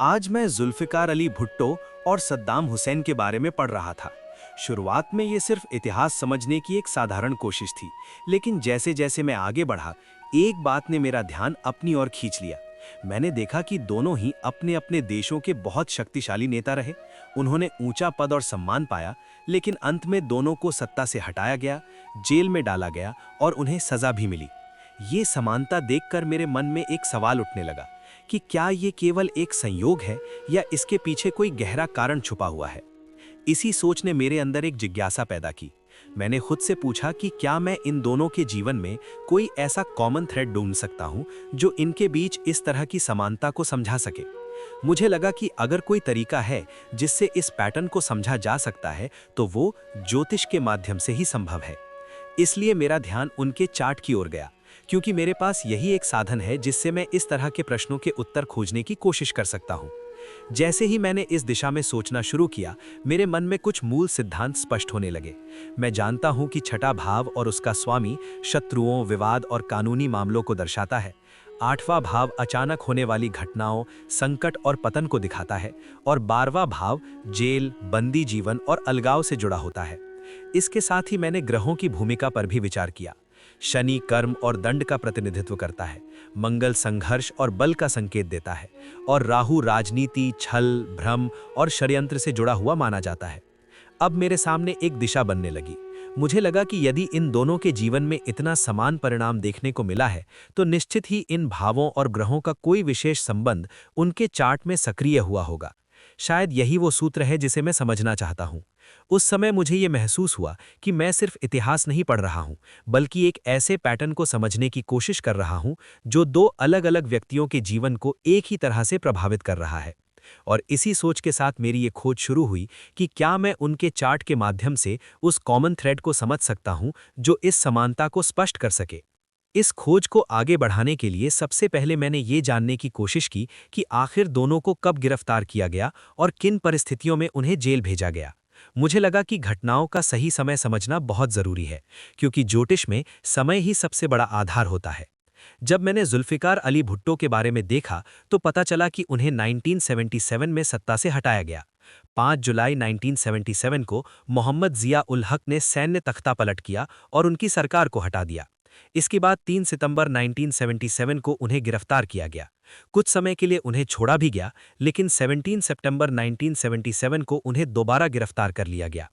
आज मैं जुल्फ़िकार अली भुट्टो और सद्दाम हुसैन के बारे में पढ़ रहा था। शुरुआत में ये सिर्फ इतिहास समझने की एक साधारण कोशिश थी, लेकिन जैसे जैसे मैं आगे बढ़ा, एक बात ने मेरा ध्यान अपनी ओर खींच लिया। मैंने देखा कि दोनों ही अपने अपने देशों के बहुत शक्तिशाली नेता रहे। उन्होंने ऊंचा पद और सम्मान पाया, लेकिन अंत में दोनों को सत्ता से हटाया गया, जेल में डाला गया और उन्हें सजा भी मिली। ये समानता देखकर मेरे मन में एक सवाल उठने लगा कि क्या ये केवल एक संयोग है या इसके पीछे कोई गहरा कारण छुपा हुआ है। इसी सोच ने मेरे अंदर एक जिज्ञासा पैदा की। मैंने खुद से पूछा कि क्या मैं इन दोनों के जीवन में कोई ऐसा कॉमन थ्रेड ढूंढ सकता हूं जो इनके बीच इस तरह की समानता को समझा सके। मुझे लगा कि अगर कोई तरीका है जिससे इस पैटर्न को समझा जा सकता है तो वो ज्योतिष के माध्यम से ही संभव है। इसलिए मेरा ध्यान उनके चार्ट की ओर गया, क्योंकि मेरे पास यही एक साधन है जिससे मैं इस तरह के प्रश्नों के उत्तर खोजने की कोशिश कर सकता हूं। जैसे ही मैंने इस दिशा में सोचना शुरू किया, मेरे मन में कुछ मूल सिद्धांत स्पष्ट होने लगे। मैं जानता हूं कि छठा भाव और उसका स्वामी शत्रुओं, विवाद और कानूनी मामलों को दर्शाता है। आठवां भाव अचानक होने वाली घटनाओं, संकट और पतन को दिखाता है, और 12वां भाव जेल, बंदी जीवन और अलगाव से जुड़ा होता है। इसके साथ ही मैंने ग्रहों की भूमिका पर भी विचार किया। शनि कर्म और दंड का प्रतिनिधित्व करता है, मंगल संघर्ष और बल का संकेत देता है, और राहु राजनीति, छल, भ्रम और षड्यंत्र से जुड़ा हुआ माना जाता है। अब मेरे सामने एक दिशा बनने लगी। मुझे लगा कि यदि इन दोनों के जीवन में इतना समान परिणाम देखने को मिला है, तो निश्चित ही इन भावों और ग्रहों का कोई विशेष संबंध उनके चार्ट में सक्रिय हुआ होगा। शायद यही वो सूत्र है जिसे मैं समझना चाहता हूँ। उस समय मुझे ये महसूस हुआ कि मैं सिर्फ इतिहास नहीं पढ़ रहा हूँ, बल्कि एक ऐसे पैटर्न को समझने की कोशिश कर रहा हूँ जो दो अलग-अलग व्यक्तियों के जीवन को एक ही तरह से प्रभावित कर रहा है। और इसी सोच के साथ मेरी ये खोज शुरू हुई कि क्या मैं उनके चार्ट के माध्यम से उस कॉमन थ्रेड को समझ सकता हूँ जो इस समानता को स्पष्ट कर सके। इस खोज को आगे बढ़ाने के लिए सबसे पहले मैंने ये जानने की कोशिश की कि आखिर दोनों को कब गिरफ्तार किया गया और किन परिस्थितियों में उन्हें जेल भेजा गया। मुझे लगा कि घटनाओं का सही समय समझना बहुत जरूरी है, क्योंकि ज्योतिष में समय ही सबसे बड़ा आधार होता है। जब मैंने जुल्फ़िकार अली भुट्टो के बारे में देखा तो पता चला कि उन्हें 1977 में सत्ता से हटाया गया। 5 जुलाई 1977 को मोहम्मद जिया उल हक ने सैन्य तख्ता पलट किया और उनकी सरकार को हटा दिया। इसके बाद 3 सितंबर 1977 को उन्हें गिरफ्तार किया गया। कुछ समय के लिए उन्हें छोड़ा भी गया, लेकिन 17 सितंबर 1977 को उन्हें दोबारा गिरफ्तार कर लिया गया।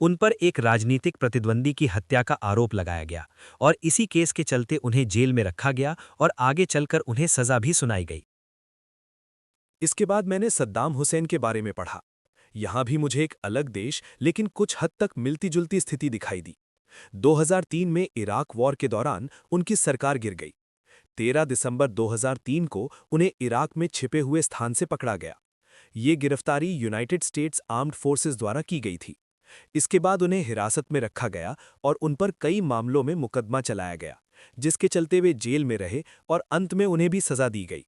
उन पर एक राजनीतिक प्रतिद्वंदी की हत्या का आरोप लगाया गया और इसी केस के चलते उन्हें जेल में रखा गया और आगे चलकर उन्हें सजा भी सुनाई गई। इसके बाद मैंने सद्दाम हुसैन के बारे में पढ़ा। यहां भी मुझे एक अलग देश लेकिन कुछ हद तक मिलती-जुलती स्थिति दिखाई दी। 2003 में इराक वॉर के दौरान उनकी सरकार गिर गई। 13 दिसंबर 2003 को उन्हें इराक में छिपे हुए स्थान से पकड़ा गया। ये गिरफ्तारी यूनाइटेड स्टेट्स आर्म्ड फोर्सेस द्वारा की गई थी। इसके बाद उन्हें हिरासत में रखा गया और उन पर कई मामलों में मुकदमा चलाया गया, जिसके चलते वे जेल में रहे और अंत में उन्हें भी सजा दी गई।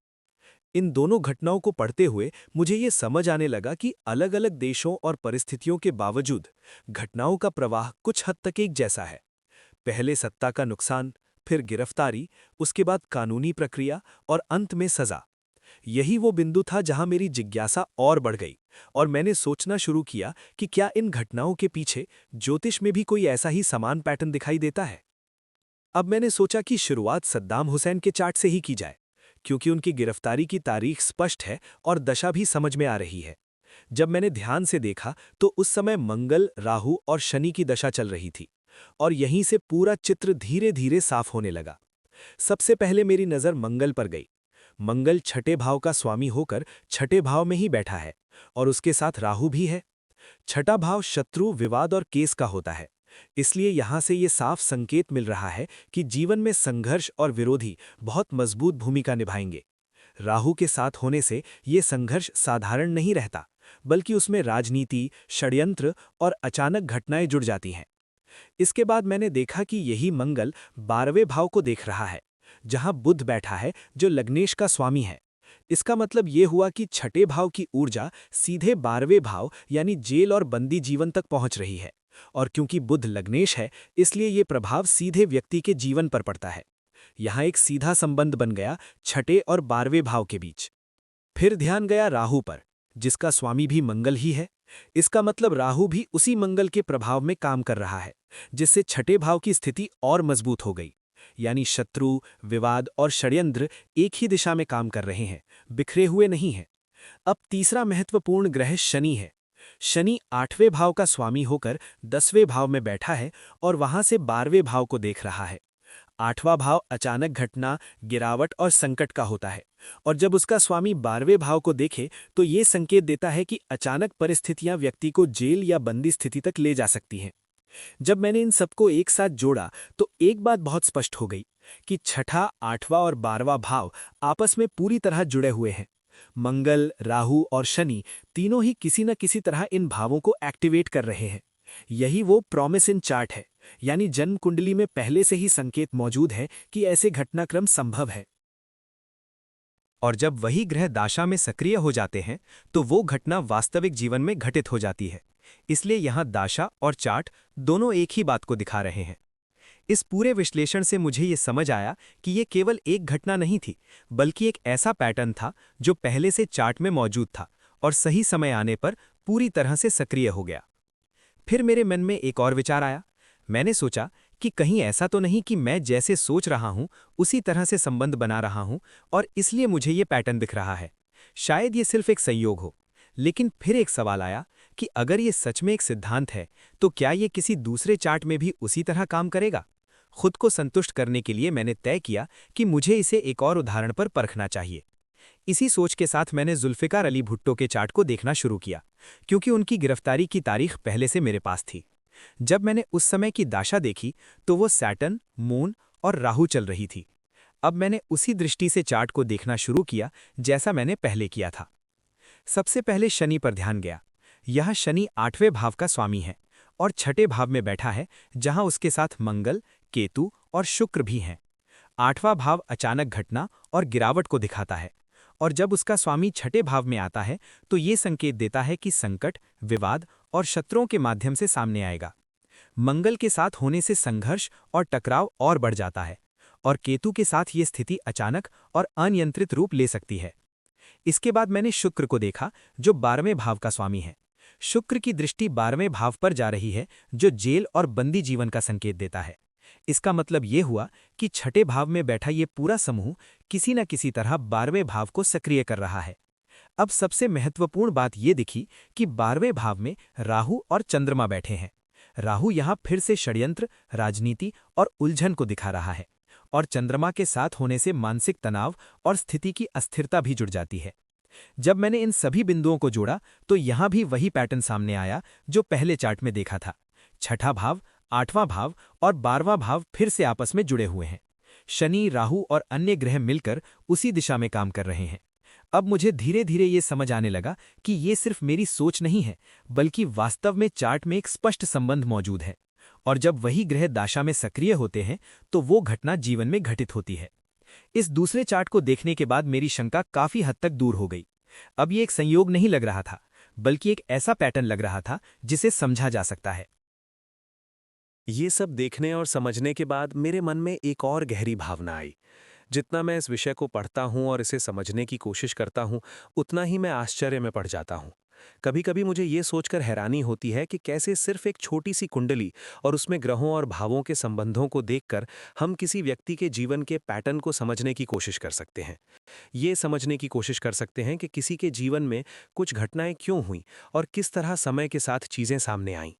इन दोनों घटनाओं को पढ़ते हुए मुझे ये समझ आने लगा कि अलग-अलग देशों और परिस्थितियों के बावजूद घटनाओं का प्रवाह कुछ हद तक एक जैसा है। पहले सत्ता का नुकसान, फिर गिरफ्तारी, उसके बाद कानूनी प्रक्रिया और अंत में सजा। यही वो बिंदु था जहां मेरी जिज्ञासा और बढ़ गई और मैंने सोचना शुरू किया कि क्या इन घटनाओं के पीछे ज्योतिष में भी कोई ऐसा ही समान पैटर्न दिखाई देता है। अब मैंने सोचा कि शुरुआत सद्दाम हुसैन के चार्ट से ही की जाए, क्योंकि उनकी गिरफ्तारी की तारीख स्पष्ट है और दशा भी समझ में आ रही है। जब मैंने ध्यान से देखा तो उस समय मंगल, राहु और शनि की दशा चल रही थी, और यहीं से पूरा चित्र धीरे-धीरे साफ होने लगा। सबसे पहले मेरी नज़र मंगल पर गई। मंगल छठे भाव का स्वामी होकर छठे भाव में ही बैठा है, और उसके साथ राहु भी है। छठा भाव शत्रु, विवाद और केस का होता है, इसलिए यहां से ये साफ संकेत मिल रहा है कि जीवन में संघर्ष और विरोधी बहुत मजबूत भूमिका निभाएंगे। राहु के साथ होने से ये संघर्ष साधारण नहीं रहता, बल्कि उसमें राजनीति, षड्यंत्र और अचानक घटनाएं जुड़ जाती हैं। इसके बाद मैंने देखा कि यही मंगल 12वें भाव को देख रहा है, जहां बुध बैठा है, जो लग्नेश का स्वामी है। इसका मतलब ये हुआ कि छठे भाव की ऊर्जा सीधे 12वें भाव यानी जेल और बंदी जीवन तक पहुंच रही है, और क्योंकि बुध लग्नेश है, इसलिए ये प्रभाव सीधे व्यक्ति के जीवन पर पड़ता है। यहाँ एक सीधा संबंध बन गया छठे और 12वें भाव के बीच। फिर ध्यान गया राहु पर, जिसका स्वामी भी मंगल ही है। इसका मतलब राहु भी उसी मंगल के प्रभाव में काम कर रहा है, जिससे छठे भाव की स्थिति और मजबूत हो गई। यानी शत्रु, विवाद और षड्यंत्र एक ही दिशा में काम कर रहे हैं, बिखरे हुए नहीं हैं। अब तीसरा महत्वपूर्ण ग्रह शनि है। शनि 8वें भाव का स्वामी होकर 10वें भाव में बैठा है और वहां से 12वें भाव को देख रहा है। 8वां भाव अचानक घटना, गिरावट और संकट का होता है, और जब उसका स्वामी 12वें भाव को देखे तो ये संकेत देता है कि अचानक परिस्थितियां व्यक्ति को जेल या बंदी स्थिति तक ले जा सकती हैं। जब मैंने इन सबको एक साथ जोड़ा तो एक बात बहुत स्पष्ट हो गई कि छठा, 8वां और 12वां भाव आपस में पूरी तरह जुड़े हुए हैं। मंगल, राहु और शनि तीनों ही किसी न किसी तरह इन भावों को एक्टिवेट कर रहे हैं। यही वो प्रॉमिस इन चार्ट है, यानी जन्म कुंडली में पहले से ही संकेत मौजूद है कि ऐसे घटनाक्रम संभव है। और जब वही ग्रह दाशा में सक्रिय हो जाते हैं तो वो घटना वास्तविक जीवन में घटित हो जाती है। इसलिए यहाँ दाशा और चार्ट दोनों एक ही बात को दिखा रहे हैं। इस पूरे विश्लेषण से मुझे ये समझ आया कि ये केवल एक घटना नहीं थी, बल्कि एक ऐसा पैटर्न था जो पहले से चार्ट में मौजूद था और सही समय आने पर पूरी तरह से सक्रिय हो गया। फिर मेरे मन में एक और विचार आया। मैंने सोचा कि कहीं ऐसा तो नहीं कि मैं जैसे सोच रहा हूं उसी तरह से संबंध बना रहा हूं और इसलिए मुझे ये पैटर्न दिख रहा है। शायद ये सिर्फ एक संयोग हो। लेकिन फिर एक सवाल आया कि अगर ये सच में एक सिद्धांत है तो क्या ये किसी दूसरे चार्ट में भी उसी तरह काम करेगा? खुद को संतुष्ट करने के लिए मैंने तय किया कि मुझे इसे एक और उदाहरण पर परखना चाहिए। इसी सोच के साथ मैंने जुल्फ़िकार अली भुट्टो के चार्ट को देखना शुरू किया, क्योंकि उनकी गिरफ्तारी की तारीख पहले से मेरे पास थी। जब मैंने उस समय की दाशा देखी तो वो सैटर्न, मून और राहु चल रही थी। अब मैंने उसी दृष्टि से चार्ट को देखना शुरू किया जैसा मैंने पहले किया था। सबसे पहले शनि पर ध्यान गया। यह शनि 8वें भाव का स्वामी है और छठे भाव में बैठा है, जहां उसके साथ मंगल, केतु और शुक्र भी हैं। 8वां भाव अचानक घटना और गिरावट को दिखाता है, और जब उसका स्वामी छठे भाव में आता है तो ये संकेत देता है कि संकट, विवाद और शत्रुओं के माध्यम से सामने आएगा। मंगल के साथ होने से संघर्ष और टकराव और बढ़ जाता है, और केतु के साथ ये स्थिति अचानक और अनियंत्रित रूप ले सकती है। इसके बाद मैंने शुक्र को देखा, जो 12वें भाव का स्वामी है। शुक्र की दृष्टि 12वें भाव पर जा रही है, जो जेल और बंदी जीवन का संकेत देता है। इसका मतलब ये हुआ कि छठे भाव में बैठा ये पूरा समूह किसी न किसी तरह 12वें भाव को सक्रिय कर रहा है। अब सबसे महत्वपूर्ण बात ये दिखी कि 12वें भाव में राहु और चंद्रमा बैठे हैं। राहु यहाँ फिर से षड्यंत्र, राजनीति और उलझन को दिखा रहा है, और चंद्रमा के साथ होने से मानसिक तनाव और स्थिति की अस्थिरता भी जुड़ जाती है। जब मैंने इन सभी बिंदुओं को जोड़ा तो यहाँ भी वही पैटर्न सामने आया जो पहले चार्ट में देखा था। छठा भाव, 8वां भाव और 12वां भाव फिर से आपस में जुड़े हुए हैं। शनि, राहु और अन्य ग्रह मिलकर उसी दिशा में काम कर रहे हैं। अब मुझे धीरे धीरे ये समझ आने लगा कि ये सिर्फ मेरी सोच नहीं है, बल्कि वास्तव में चार्ट में एक स्पष्ट संबंध मौजूद है, और जब वही ग्रह दाशा में सक्रिय होते हैं तो वो घटना जीवन में घटित होती है। इस दूसरे चार्ट को देखने के बाद मेरी शंका काफी हद तक दूर हो गई। अब ये एक संयोग नहीं लग रहा था, बल्कि एक ऐसा पैटर्न लग रहा था जिसे समझा जा सकता है। ये सब देखने और समझने के बाद मेरे मन में एक और गहरी भावना आई। जितना मैं इस विषय को पढ़ता हूँ और इसे समझने की कोशिश करता हूँ, उतना ही मैं आश्चर्य में पड़ जाता हूँ। कभी-कभी मुझे ये सोचकर हैरानी होती है कि कैसे सिर्फ एक छोटी सी कुंडली और उसमें ग्रहों और भावों के संबंधों को देखकर हम किसी व्यक्ति के जीवन के पैटर्न को समझने की कोशिश कर सकते हैं। ये समझने की कोशिश कर सकते हैं कि किसी के जीवन में कुछ घटनाएं क्यों हुईं और किस तरह समय के साथ चीजें सामने आईं।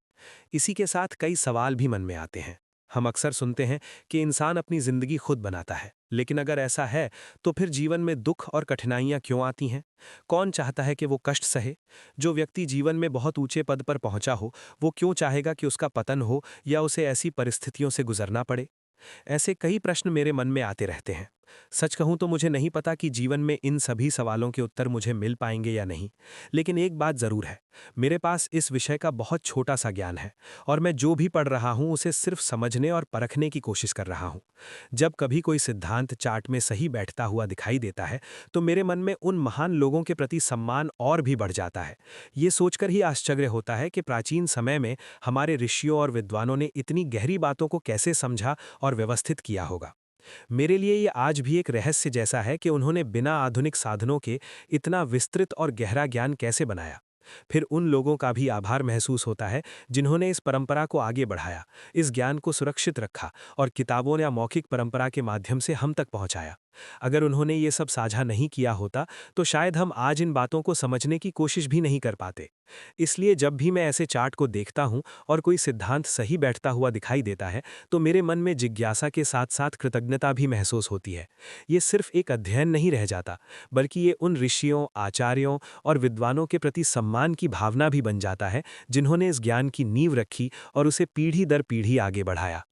इसी के साथ कई सवाल भी मन में आते हैं। हम अक्सर सुनते हैं कि इंसान अपनी जिंदगी खुद बनाता है, लेकिन अगर ऐसा है तो फिर जीवन में दुख और कठिनाइयां क्यों आती हैं? कौन चाहता है कि वो कष्ट सहे? जो व्यक्ति जीवन में बहुत ऊंचे पद पर पहुंचा हो, वो क्यों चाहेगा कि उसका पतन हो या उसे ऐसी परिस्थितियों से गुजरना पड़े? ऐसे कई प्रश्न मेरे मन में आते रहते हैं। सच कहूं तो मुझे नहीं पता कि जीवन में इन सभी सवालों के उत्तर मुझे मिल पाएंगे या नहीं, लेकिन एक बात जरूर है, मेरे पास इस विषय का बहुत छोटा सा ज्ञान है और मैं जो भी पढ़ रहा हूं उसे सिर्फ समझने और परखने की कोशिश कर रहा हूं। जब कभी कोई सिद्धांत चार्ट में सही बैठता हुआ दिखाई देता है तो मेरे मन में उन महान लोगों के प्रति सम्मान और भी बढ़ जाता है। ये सोचकर ही आश्चर्य होता है कि प्राचीन समय में हमारे ऋषियों और विद्वानों ने इतनी गहरी बातों को कैसे समझा और व्यवस्थित किया होगा। मेरे लिए ये आज भी एक रहस्य जैसा है कि उन्होंने बिना आधुनिक साधनों के इतना विस्तृत और गहरा ज्ञान कैसे बनाया। फिर उन लोगों का भी आभार महसूस होता है जिन्होंने इस परंपरा को आगे बढ़ाया, इस ज्ञान को सुरक्षित रखा और किताबों या मौखिक परंपरा के माध्यम से हम तक पहुंचाया। अगर उन्होंने ये सब साझा नहीं किया होता तो शायद हम आज इन बातों को समझने की कोशिश भी नहीं कर पाते। इसलिए जब भी मैं ऐसे चार्ट को देखता हूं और कोई सिद्धांत सही बैठता हुआ दिखाई देता है तो मेरे मन में जिज्ञासा के साथ साथ कृतज्ञता भी महसूस होती है। ये सिर्फ एक अध्ययन नहीं रह जाता, बल्कि ये उन ऋषियों, आचार्यों और विद्वानों के प्रति सम्मान की भावना भी बन जाता है जिन्होंने इस ज्ञान की नींव रखी और उसे पीढ़ी दर पीढ़ी आगे बढ़ाया।